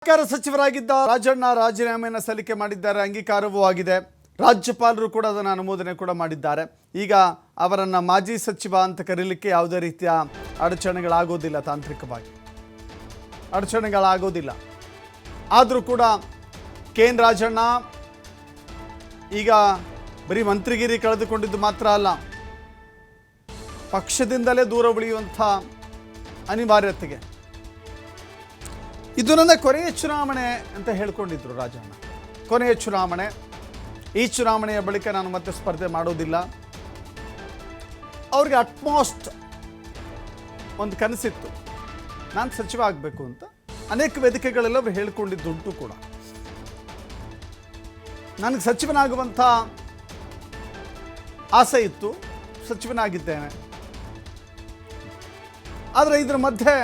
ಸಹಕಾರ ಸಚಿವರಾಗಿದ್ದ ರಾಜಣ್ಣ ರಾಜೀನಾಮೆಯನ್ನು ಸಲ್ಲಿಕೆ ಮಾಡಿದ್ದಾರೆ. ಅಂಗೀಕಾರವೂ ಆಗಿದೆ. ರಾಜ್ಯಪಾಲರು ಕೂಡ ಅದನ್ನು ಅನುಮೋದನೆ ಕೂಡ ಮಾಡಿದ್ದಾರೆ. ಈಗ ಅವರನ್ನು ಮಾಜಿ ಸಚಿವ ಅಂತ ಕರೀಲಿಕ್ಕೆ ಯಾವುದೇ ರೀತಿಯ ಅಡಚಣೆಗಳಾಗೋದಿಲ್ಲ, ತಾಂತ್ರಿಕವಾಗಿ ಅಡಚಣೆಗಳಾಗೋದಿಲ್ಲ. ಆದರೂ ಕೂಡ KN ರಾಜಣ್ಣ ಈಗ ಬರೀ ಮಂತ್ರಿಗಿರಿ ಕಳೆದುಕೊಂಡಿದ್ದು ಮಾತ್ರ ಅಲ್ಲ, ಪಕ್ಷದಿಂದಲೇ ದೂರ ಉಳಿಯುವಂಥ ಅನಿವಾರ್ಯತೆಗೆ ಇದು ನನ್ನ ಕೊನೆಯ ಚುನಾವಣೆ ಅಂತ ಹೇಳ್ಕೊಂಡಿದ್ರು ರಾಜಣ್ಣ. ಕೊನೆಯ ಚುನಾವಣೆ, ಈ ಚುನಾವಣೆಯ ಬಳಿಕ ನಾನು ಮತ್ತೆ ಸ್ಪರ್ಧೆ ಮಾಡೋದಿಲ್ಲ. ಅವ್ರಿಗೆ ಅಟ್ಮೋಸ್ಟ್ ಒಂದು ಕನಸಿತ್ತು, ನಾನು ಸಚಿವ ಆಗಬೇಕು ಅಂತ. ಅನೇಕ ವೇದಿಕೆಗಳೆಲ್ಲ ಅವರು ಹೇಳ್ಕೊಂಡಿದ್ದುಂಟು ಕೂಡ. ನನಗೆ ಸಚಿವನಾಗುವಂಥ ಆಸೆ ಇತ್ತು, ಸಚಿವನಾಗಿದ್ದೇನೆ. ಆದರೆ ಇದರ ಮಧ್ಯೆ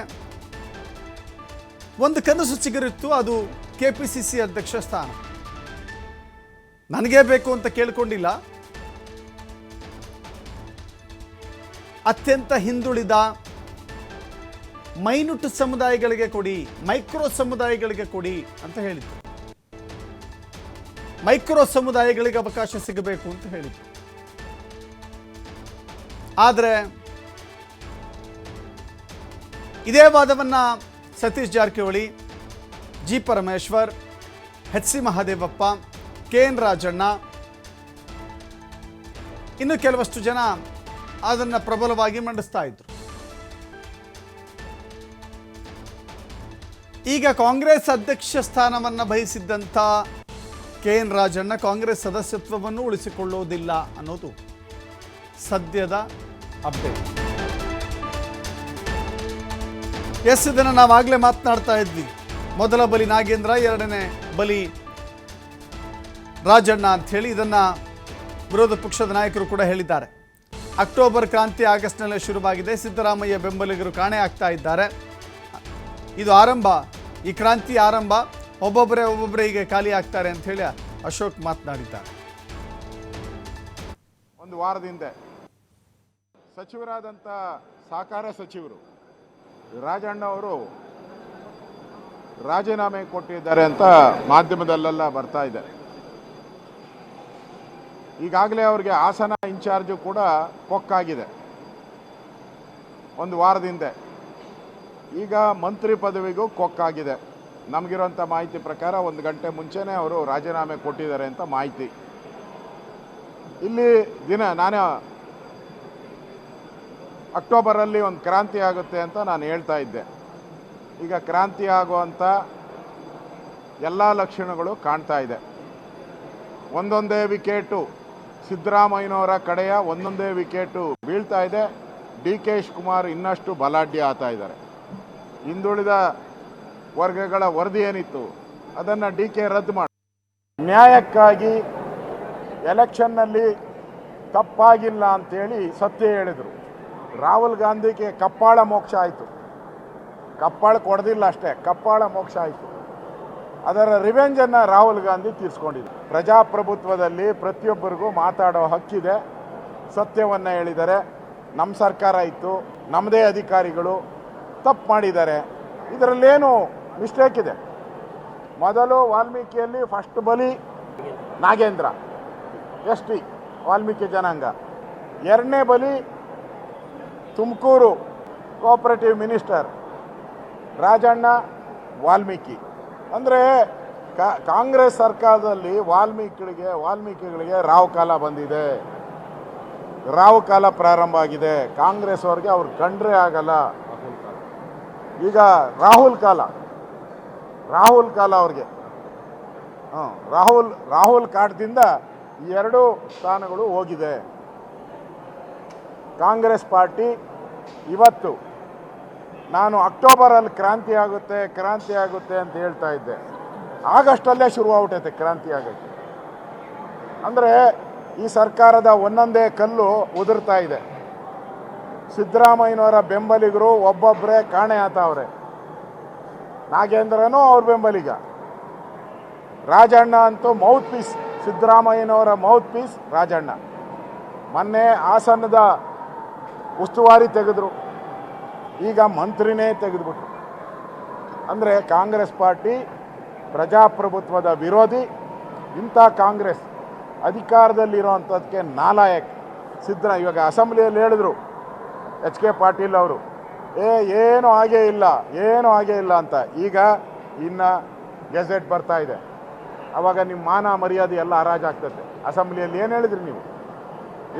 ಒಂದು ಕನಸು ಚಿಗುರಿತ್ತು, ಅದು KPCC ಅಧ್ಯಕ್ಷ ಸ್ಥಾನ. ನನಗೇ ಬೇಕು ಅಂತ ಕೇಳಿಕೊಂಡಿಲ್ಲ. ಅತ್ಯಂತ ಹಿಂದುಳಿದ ಮೈನ್ಯೂಟ್ ಸಮುದಾಯಗಳಿಗೆ ಕೊಡಿ, ಮೈಕ್ರೋ ಸಮುದಾಯಗಳಿಗೆ ಕೊಡಿ ಅಂತ ಹೇಳಿದ್ರು. ಮೈಕ್ರೋ ಸಮುದಾಯಗಳಿಗೆ ಅವಕಾಶ ಸಿಗಬೇಕು ಅಂತ ಹೇಳಿದ್ರು. ಆದರೆ ಇದೇ ವಾದವನ್ನು Satish Jarkiholi, G. Parameshwar, HC Mahadevappa, KN Rajanna, ಇನ್ನು ಕೆಲವಷ್ಟು ಜನ ಅದನ್ನು ಪ್ರಬಲವಾಗಿ ಮಂಡಿಸ್ತಾ ಇದ್ರು. ಈಗ ಕಾಂಗ್ರೆಸ್ ಅಧ್ಯಕ್ಷ ಸ್ಥಾನವನ್ನು ಬಯಸಿದ್ದಂಥ KN ರಾಜಣ್ಣ ಕಾಂಗ್ರೆಸ್ ಸದಸ್ಯತ್ವವನ್ನು ಉಳಿಸಿಕೊಳ್ಳುವುದಿಲ್ಲ ಅನ್ನೋದು ಸದ್ಯದ ಅಪ್ಡೇಟ್. ಇದನ್ನು ನಾವಾಗಲೇ ಮಾತನಾಡ್ತಾ ಇದ್ವಿ. ಮೊದಲ ಬಲಿ ನಾಗೇಂದ್ರ, ಎರಡನೇ ಬಲಿ ರಾಜಣ್ಣ ಅಂಥೇಳಿ ಇದನ್ನು ವಿರೋಧ ಪಕ್ಷದ ನಾಯಕರು ಕೂಡ ಹೇಳಿದ್ದಾರೆ. ಅಕ್ಟೋಬರ್ ಕ್ರಾಂತಿ ಆಗಸ್ಟ್ನಲ್ಲೇ ಶುರುವಾಗಿದೆ. ಸಿದ್ದರಾಮಯ್ಯ ಬೆಂಬಲಿಗರು ಕಾಣೆ ಆಗ್ತಾ ಇದ್ದಾರೆ. ಇದು ಆರಂಭ, ಈ ಕ್ರಾಂತಿ ಆರಂಭ. ಒಬ್ಬೊಬ್ಬರೇ ಈಗ ಖಾಲಿ ಆಗ್ತಾರೆ ಅಂತ ಹೇಳಿ ಅಶೋಕ್ ಮಾತನಾಡಿದ್ದಾರೆ. ಒಂದು ವಾರದಿಂದ ಸಚಿವರಾದಂಥ ಸಹಕಾರ ಸಚಿವರು ರಾಜಣ್ಣ ಅವರು ರಾಜೀನಾಮೆ ಕೊಟ್ಟಿದ್ದಾರೆ ಅಂತ ಮಾಧ್ಯಮದಲ್ಲೆಲ್ಲ ಬರ್ತಾ ಇದೆ. ಈಗಾಗಲೇ ಅವ್ರಿಗೆ ಹಾಸನ ಇನ್ಚಾರ್ಜು ಕೂಡ ಕೊಕ್ಕಾಗಿದೆ ಒಂದು ವಾರದಿಂದ. ಈಗ ಮಂತ್ರಿ ಪದವಿಗೂ ಕೊಕ್ಕಾಗಿದೆ. ನಮಗಿರೋಂಥ ಮಾಹಿತಿ ಪ್ರಕಾರ 1 ಗಂಟೆ ಮುಂಚೆನೇ ಅವರು ರಾಜೀನಾಮೆ ಕೊಟ್ಟಿದ್ದಾರೆ ಅಂತ ಮಾಹಿತಿ. ಇಲ್ಲಿ ನಾನು ಅಕ್ಟೋಬರಲ್ಲಿ ಒಂದು ಕ್ರಾಂತಿ ಆಗುತ್ತೆ ಅಂತ ನಾನು ಹೇಳ್ತಾ ಇದ್ದೆ. ಈಗ ಕ್ರಾಂತಿ ಆಗುವಂಥ ಎಲ್ಲ ಲಕ್ಷಣಗಳು ಕಾಣ್ತಾ ಇದೆ. ಒಂದೊಂದೇ ವಿಕೆಟು ಸಿದ್ದರಾಮಯ್ಯನವರ ಕಡೆಯ ಒಂದೊಂದೇ ವಿಕೆಟು ಬೀಳ್ತಾ ಇದೆ. DK ಶಿವಕುಮಾರ್ ಇನ್ನಷ್ಟು ಬಲಾಢ್ಯ ಆಗ್ತಾ ಇದ್ದಾರೆ. ಹಿಂದುಳಿದ ವರ್ಗಗಳ ವರದಿ ಏನಿತ್ತು ಅದನ್ನು DK ರದ್ದು ಮಾಡಿ ನ್ಯಾಯಕ್ಕಾಗಿ ಎಲೆಕ್ಷನ್ನಲ್ಲಿ ತಪ್ಪಾಗಿಲ್ಲ ಅಂತೇಳಿ ಸತ್ಯ ಹೇಳಿದರು. ರಾಹುಲ್ ಗಾಂಧಿಗೆ ಕಪ್ಪಾಳ ಮೋಕ್ಷ ಆಯಿತು. ಕಪ್ಪಾಳ ಕೊಡದಿಲ್ಲ ಅಷ್ಟೇ, ಕಪ್ಪಾಳ ಮೋಕ್ಷ ಆಯಿತು. ಅದರ ರಿವೆಂಜನ್ನು ರಾಹುಲ್ ಗಾಂಧಿ ತೀರಿಸ್ಕೊಂಡಿದೆ. ಪ್ರಜಾಪ್ರಭುತ್ವದಲ್ಲಿ ಪ್ರತಿಯೊಬ್ಬರಿಗೂ ಮಾತಾಡೋ ಹಕ್ಕಿದೆ. ಸತ್ಯವನ್ನು ಹೇಳಿದ್ದಾರೆ. ನಮ್ಮ ಸರ್ಕಾರ ಇತ್ತು, ನಮ್ಮದೇ ಅಧಿಕಾರಿಗಳು ತಪ್ಪು ಮಾಡಿದ್ದಾರೆ. ಇದರಲ್ಲೇನು ಮಿಸ್ಟೇಕ್ ಇದೆ? ಮೊದಲು ವಾಲ್ಮೀಕಿಯಲ್ಲಿ ಫಸ್ಟ್ ಬಲಿ ನಾಗೇಂದ್ರ, ST ವಾಲ್ಮೀಕಿ ಜನಾಂಗ. ಎರಡನೇ ಬಲಿ ತುಮಕೂರು ಕೋಆಪರೇಟಿವ್ ಮಿನಿಸ್ಟರ್ ರಾಜಣ್ಣ ವಾಲ್ಮೀಕಿ. ಅಂದರೆ ಕಾಂಗ್ರೆಸ್ ಸರ್ಕಾರದಲ್ಲಿ ವಾಲ್ಮೀಕಿಗಳಿಗೆ ರಾವು ಕಾಲ ಬಂದಿದೆ, ರಾವು ಕಾಲ ಪ್ರಾರಂಭ ಆಗಿದೆ. ಕಾಂಗ್ರೆಸ್ ಅವ್ರಿಗೆ ಅವ್ರು ಕಂಡ್ರೆ ಆಗಲ್ಲ. ಈಗ ರಾಹುಲ್ ಕಾಲ ಅವ್ರಿಗೆ ರಾಹುಲ್ ಕಾಟದಿಂದ ಈ 2 ಸ್ಥಾನಗಳು ಹೋಗಿದೆ. ಕಾಂಗ್ರೆಸ್ ಪಾರ್ಟಿ ಇವತ್ತು ನಾನು ಅಕ್ಟೋಬರಲ್ಲಿ ಕ್ರಾಂತಿ ಆಗುತ್ತೆ ಅಂತ ಹೇಳ್ತಾ ಇದ್ದೆ. ಆಗಸ್ಟಲ್ಲೇ ಶುರುವಾಗ್ಬಿಟ್ಟೈತೆ ಕ್ರಾಂತಿ ಆಗೋಕ್ಕೆ. ಅಂದರೆ ಈ ಸರ್ಕಾರದ ಒಂದೊಂದೇ ಕಲ್ಲು ಉದುರ್ತಾ ಇದೆ. ಸಿದ್ದರಾಮಯ್ಯನವರ ಬೆಂಬಲಿಗರು ಒಬ್ಬೊಬ್ಬರೇ ಕಾಣೆ ಆತವ್ರೆ. ನಾಗೇಂದ್ರನೂ ಅವ್ರ ಬೆಂಬಲಿಗ, ರಾಜಣ್ಣ ಅಂತೂ ಮೌತ್ ಪೀಸ್, ಸಿದ್ದರಾಮಯ್ಯನವರ ಮೌತ್ ಪೀಸ್ ರಾಜಣ್ಣ. ಮೊನ್ನೆ ಹಾಸನದ ಉಸ್ತುವಾರಿ ತೆಗೆದ್ರು, ಈಗ ಮಂತ್ರಿನೇ ತೆಗೆದುಬಿಟ್ರು. ಅಂದರೆ ಕಾಂಗ್ರೆಸ್ ಪಾರ್ಟಿ ಪ್ರಜಾಪ್ರಭುತ್ವದ ವಿರೋಧಿ. ಇಂಥ ಕಾಂಗ್ರೆಸ್ ಅಧಿಕಾರದಲ್ಲಿರೋವಂಥದ್ದಕ್ಕೆ ನಾಲಾಯಕ್. ಇವಾಗ ಅಸೆಂಬ್ಲಿಯಲ್ಲಿ ಹೇಳಿದ್ರು ಎಚ್ ಕೆ ಪಾಟೀಲ್ ಅವರು, ಏನೂ ಆಗೇ ಇಲ್ಲ ಅಂತ. ಈಗ ಇನ್ನು ಗೆಜೆಟ್ ಬರ್ತಾ ಇದೆ, ಆವಾಗ ನಿಮ್ಮ ಮಾನ ಮರ್ಯಾದೆ ಎಲ್ಲ ಹರಾಜಾಗ್ತದೆ. ಅಸೆಂಬ್ಲಿಯಲ್ಲಿ ಏನು ಹೇಳಿದ್ರಿ ನೀವು?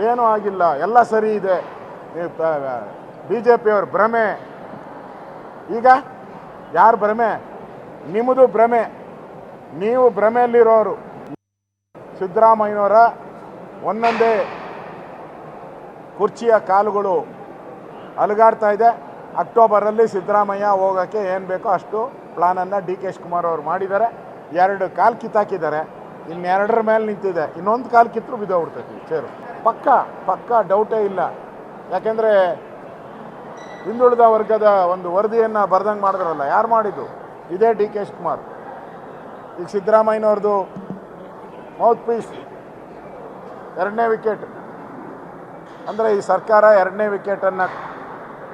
ಏನೂ ಆಗಿಲ್ಲ, ಎಲ್ಲ ಸರಿ ಇದೆ, BJP ಅವ್ರ ಭ್ರಮೆ. ಈಗ ಯಾರು ಭ್ರಮೆ? ನಿಮ್ಮದು ಭ್ರಮೆ. ನೀವು ಭ್ರಮೆಯಲ್ಲಿರೋರು. ಸಿದ್ದರಾಮಯ್ಯನವರ ಒಂದೊಂದೇ ಕುರ್ಚಿಯ ಕಾಲುಗಳು ಅಲುಗಾಡ್ತಾ ಇದೆ. ಅಕ್ಟೋಬರಲ್ಲಿ ಸಿದ್ದರಾಮಯ್ಯ ಹೋಗೋಕ್ಕೆ ಏನು ಬೇಕೋ ಅಷ್ಟು ಪ್ಲಾನನ್ನು DK ಶಿವಕುಮಾರ್ ಅವರು ಮಾಡಿದ್ದಾರೆ. 2 ಕಾಲು ಕಿತ್ತಾಕಿದ್ದಾರೆ, ಇನ್ನೆರಡರ ಮೇಲೆ ನಿಂತಿದೆ. ಇನ್ನೊಂದು ಕಾಲು ಕಿತ್ತರೂ ಬಿದ್ದೋಗ್ಬಿಡ್ತೈತಿ ಚೇರು. ಪಕ್ಕ ಡೌಟೇ ಇಲ್ಲ. ಯಾಕೆಂದರೆ ಹಿಂದುಳಿದ ವರ್ಗದ ಒಂದು ವರದಿಯನ್ನು ಬರ್ದಂಗೆ ಮಾಡಿದ್ರಲ್ಲ, ಯಾರು ಮಾಡಿದ್ದು? ಇದೇ DK ಶಿವಕುಮಾರ್. ಈಗ ಸಿದ್ದರಾಮಯ್ಯನವ್ರದ್ದು ಮೌತ್ ಪೀಸ್ 2ನೇ ವಿಕೆಟ್. ಅಂದರೆ ಈ ಸರ್ಕಾರ 2ನೇ ವಿಕೆಟನ್ನು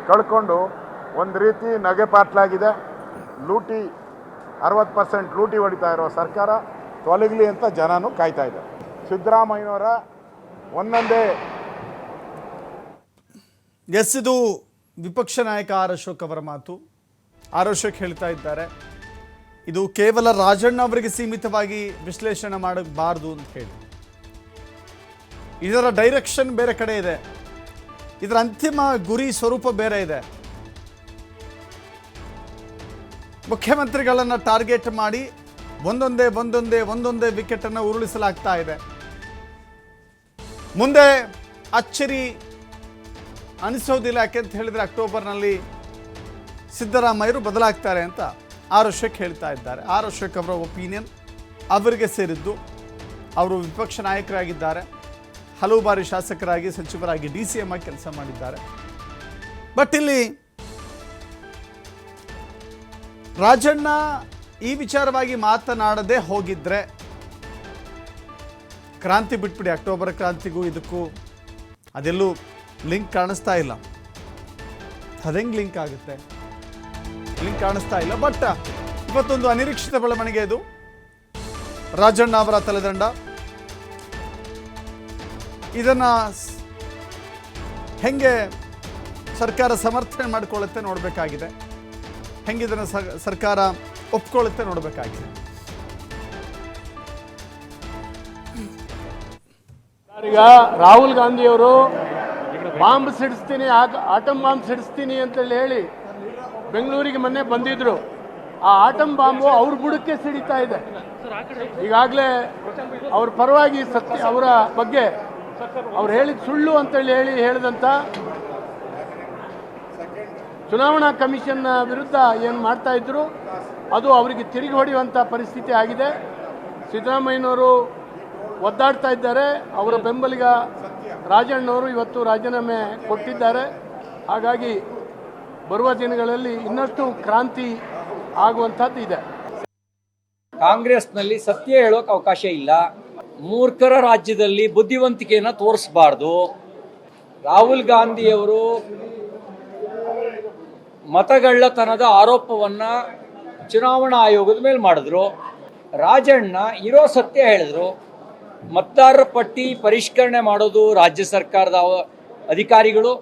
ಕಳ್ಕೊಂಡು ಒಂದು ರೀತಿ ನಗೆ ಪಾಟ್ಲಾಗಿದೆ. ಲೂಟಿ 60% ಲೂಟಿ ಹೊಡಿತಾ ಇರೋ ಸರ್ಕಾರ ತೊಲಗಲಿ ಅಂತ ಜನನೂ ಕಾಯ್ತಾ ಇದ್ದಾರೆ. ಸಿದ್ದರಾಮಯ್ಯನವರ ಒಂದೊಂದೇ ಇದು ವಿಪಕ್ಷ ನಾಯಕ ಆರ್ ಅಶೋಕ್ ಅವರ ಮಾತು. ಆರ್ ಅಶೋಕ್ ಹೇಳ್ತಾ ಇದ್ದಾರೆ, ಇದು ಕೇವಲ ರಾಜಣ್ಣ ಅವರಿಗೆ ಸೀಮಿತವಾಗಿ ವಿಶ್ಲೇಷಣೆ ಮಾಡಬಾರ್ದು ಅಂತ ಹೇಳಿ. ಇದರ ಡೈರೆಕ್ಷನ್ ಬೇರೆ ಕಡೆ ಇದೆ, ಇದರ ಅಂತಿಮ ಗುರಿ ಸ್ವರೂಪ ಬೇರೆ ಇದೆ. ಮುಖ್ಯಮಂತ್ರಿಗಳನ್ನು ಟಾರ್ಗೆಟ್ ಮಾಡಿ ಒಂದೊಂದೇ ವಿಕೆಟನ್ನು ಉರುಳಿಸಲಾಗ್ತಾ ಇದೆ. ಮುಂದೆ ಅಚ್ಚರಿ ಅನಿಸೋದಿಲ್ಲ, ಯಾಕೆಂತ ಹೇಳಿದರೆ ಅಕ್ಟೋಬರ್ನಲ್ಲಿ ಸಿದ್ದರಾಮಯ್ಯರು ಬದಲಾಗ್ತಾರೆ ಅಂತ ಆರ್ ಅಶೋಕ್ ಹೇಳ್ತಾ ಇದ್ದಾರೆ. ಆರ್ ಅಶೋಕ್ ಅವರ ಒಪಿನಿಯನ್ ಅವರಿಗೆ ಸೇರಿದ್ದು. ಅವರು ವಿಪಕ್ಷ ನಾಯಕರಾಗಿದ್ದಾರೆ, ಹಲವು ಬಾರಿ ಶಾಸಕರಾಗಿ, ಸಚಿವರಾಗಿ, DCM ಆಗಿ ಕೆಲಸ ಮಾಡಿದ್ದಾರೆ. ಬಟ್ ಇಲ್ಲಿ ರಾಜಣ್ಣ ಈ ವಿಚಾರವಾಗಿ ಮಾತನಾಡದೆ ಹೋಗಿದ್ರೆ, ಕ್ರಾಂತಿ ಬಿಟ್ಬಿಡಿ, ಅಕ್ಟೋಬರ್ ಕ್ರಾಂತಿಗೂ ಇದಕ್ಕೂ ಅದೆಲ್ಲೂ ಲಿಂಕ್ ಕಾಣಿಸ್ತಾ ಇಲ್ಲ. ಅದೆಂಗೆ ಲಿಂಕ್ ಆಗುತ್ತೆ? ಲಿಂಕ್ ಕಾಣಿಸ್ತಾ ಇಲ್ಲ. ಬಟ್ ಇವತ್ತೊಂದು ಅನಿರೀಕ್ಷಿತ ಬೆಳವಣಿಗೆ ಇದು. ರಾಜಣ್ಣ ಅವರ ತಲೆದಂಡ ಇದನ್ನು ಹೆಂಗೆ ಸರ್ಕಾರ ಸಮರ್ಥನೆ ಮಾಡಿಕೊಳ್ಳುತ್ತೆ ನೋಡಬೇಕಾಗಿದೆ, ಹೆಂಗೆ ಇದನ್ನು ಸರ್ಕಾರ ಒಪ್ಕೊಳ್ಳುತ್ತೆ ನೋಡಬೇಕಾಗಿದೆ. ಈಗ ರಾಹುಲ್ ಗಾಂಧಿಯವರು ಬಾಂಬ್ ಸಿಡಿಸ್ತೀನಿ, ಆಟಮ್ ಬಾಂಬ್ ಸಿಡಿಸ್ತೀನಿ ಅಂತೇಳಿ ಹೇಳಿ ಬೆಂಗಳೂರಿಗೆ ಮೊನ್ನೆ ಬಂದಿದ್ರು. ಆ ಆಟಮ್ ಬಾಂಬು ಅವ್ರ ಬುಡಕ್ಕೆ ಸಿಡಿತಾ ಇದೆ. ಈಗಾಗಲೇ ಅವ್ರ ಪರವಾಗಿ ಅವರ ಬಗ್ಗೆ ಅವ್ರು ಹೇಳಿದ ಸುಳ್ಳು ಅಂತೇಳಿ ಹೇಳಿದಂಥ ಚುನಾವಣಾ ಕಮಿಷನ್ನ ವಿರುದ್ಧ ಏನು ಮಾಡ್ತಾ ಇದ್ರು ಅದು ಅವರಿಗೆ ತಿರುಗಿ ಹೊಡೆಯುವಂಥ ಪರಿಸ್ಥಿತಿ ಆಗಿದೆ. ಸಿದ್ದರಾಮಯ್ಯನವರು ಒದ್ದಾಡ್ತಾ ಇದ್ದಾರೆ. ಅವರ ಬೆಂಬಲಿಗ ರಾಜಣ್ಣವರು ಇವತ್ತು ರಾಜೀನಾಮೆ ಕೊಟ್ಟಿದ್ದಾರೆ. ಹಾಗಾಗಿ ಬರುವ ದಿನಗಳಲ್ಲಿ ಇನ್ನಷ್ಟು ಕ್ರಾಂತಿ ಆಗುವಂಥದ್ದು ಇದೆ. ಕಾಂಗ್ರೆಸ್ನಲ್ಲಿ ಸತ್ಯ ಹೇಳೋಕೆ ಅವಕಾಶ ಇಲ್ಲ. ಮೂರ್ಖರ ರಾಜ್ಯದಲ್ಲಿ ಬುದ್ಧಿವಂತಿಕೆಯನ್ನು ತೋರಿಸಬಾರ್ದು. ರಾಹುಲ್ ಗಾಂಧಿಯವರು ಮತಗಳ್ಳತನದ ಆರೋಪವನ್ನು ಚುನಾವಣಾ ಆಯೋಗದ ಮೇಲೆ ಮಾಡಿದ್ರು. ರಾಜಣ್ಣ ಇರೋ ಸತ್ಯ ಹೇಳಿದ್ರು. ಮತದಾರರ ಪಟ್ಟಿ ಪರಿಷ್ಕರಣೆ ಮಾಡೋದು ರಾಜ್ಯ ಸರ್ಕಾರದ ಅಧಿಕಾರಿಗಳು,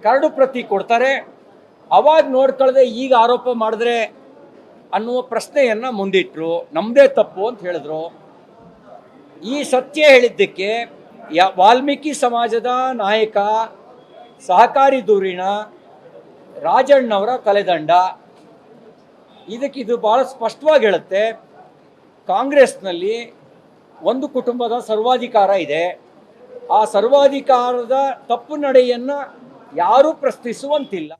ಕರಡು ಪ್ರತಿ ಕೊಡ್ತಾರೆ. ಅವಾಗ ನೋಡ್ಕೊಳ್ಳದೆ ಈಗ ಆರೋಪ ಮಾಡಿದ್ರೆ ಅನ್ನುವ ಪ್ರಶ್ನೆಯನ್ನು ಮುಂದಿಟ್ಟರು. ನಮ್ಮದೇ ತಪ್ಪು ಅಂತ ಹೇಳಿದ್ರು. ಈ ಸತ್ಯ ಹೇಳಿದ್ದಕ್ಕೆ ವಾಲ್ಮೀಕಿ ಸಮಾಜದ ನಾಯಕ, ಸಹಕಾರಿ ಧುರೀಣ ರಾಜಣ್ಣವರ ತಲೆದಂಡ. ಇದು ಭಾಳ ಸ್ಪಷ್ಟವಾಗಿ ಹೇಳುತ್ತೆ, ಕಾಂಗ್ರೆಸ್ನಲ್ಲಿ ಒಂದು ಕುಟುಂಬದ ಸರ್ವಾಧಿಕಾರ ಇದೆ. ಆ ಸರ್ವಾಧಿಕಾರದ ತಪ್ಪು ನಡೆಯನ್ನು ಯಾರೂ ಪ್ರಶ್ನಿಸುವಂತಿಲ್ಲ.